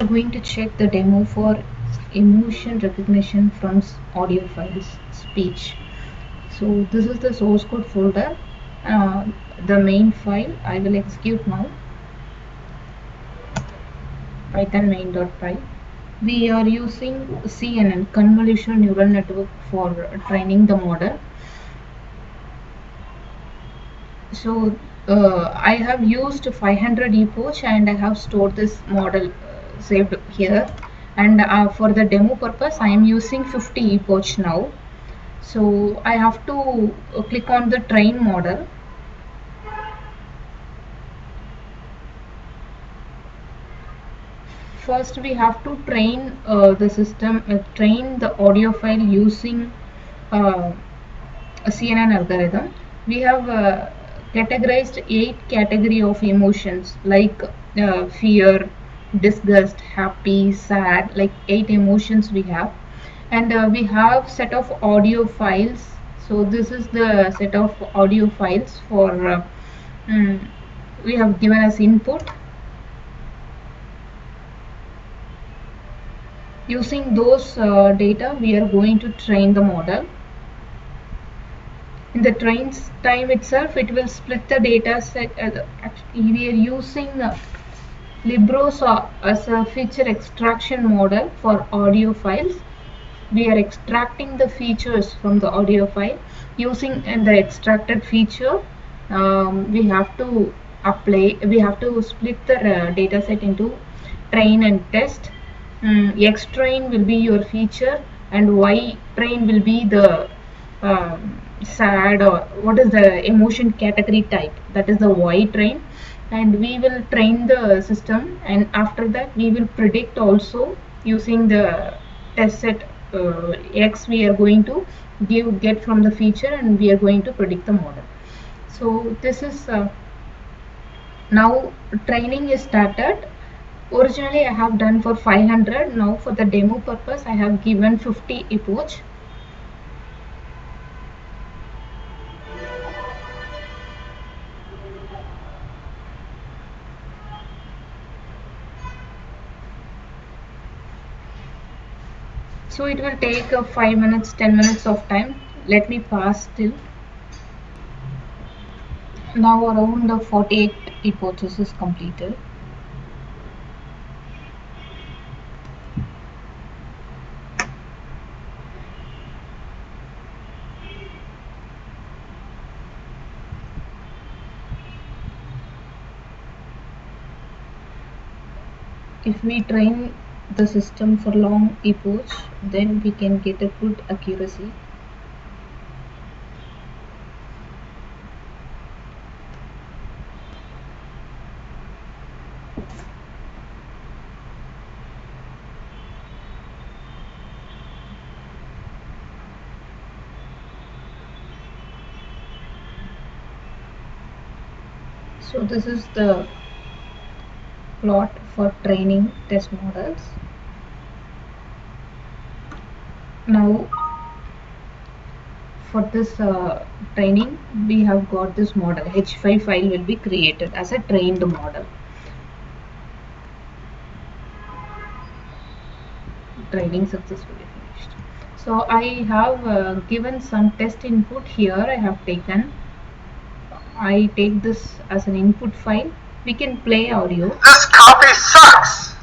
are going to check the demo for emotion recognition from audio files, speech. So this is the source code folder, the main file. I will execute now. Python main.py. We are using CNN, convolutional neural network, for training the model. So I have used 500 epoch and I have stored this model saved here, and for the demo purpose I am using 50 epoch now. So I have to click on the train model. First we have to train the system, train the audio file using a CNN algorithm. We have categorized 8 category of emotions like fear, disgust, happy, sad, like 8 emotions we have, and we have set of audio files. So this is the set of audio files for we have given as input. Using those data we are going to train the model. In the train time itself it will split the data set. Actually we are using Libros as a feature extraction model for audio files. We are extracting the features from the audio file. Using the extracted feature, we have to split the data set into train and test. X train will be your feature and Y train will be the sad, or what is the emotion category type, that is the Y train, and we will train the system, and after that we will predict also using the test set X we are going to get from the feature, and we are going to predict the model. So this is now training is started. Originally I have done for 500. Now for the demo purpose I have given 50 epoch. So it will take 5 minutes, 10 minutes of time. Let me pass till. Now around 48 epochs is completed. If we train the system for long epoch, then we can get a good accuracy. So this is the plot for training test models. Now for this training we have got this model. H5 file will be created as a trained model. Training successfully finished. So I have given some test input here. I take this as an input file. We can play audio. This copy sucks!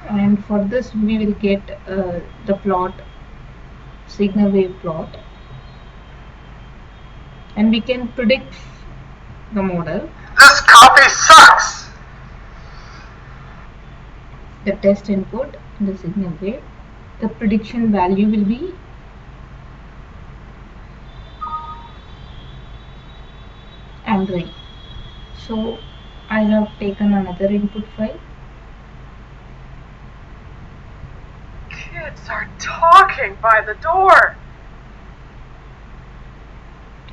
And for this we will get the plot, signal wave plot, and we can predict the model. This copy sucks! The test input, the signal wave, the prediction value will be angry. So I have taken another input file. Kids are talking by the door!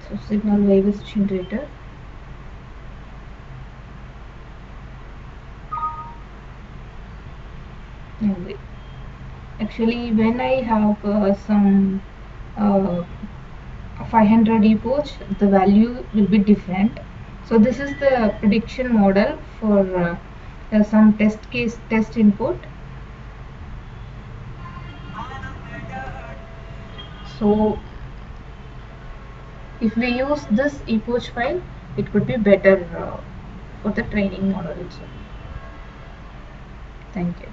So signal wave is generated. Angry. Actually when I have some 500 epoch, the value will be different. So this is the prediction model for some test input. So if we use this epoch file, it could be better for the training model also. Thank you.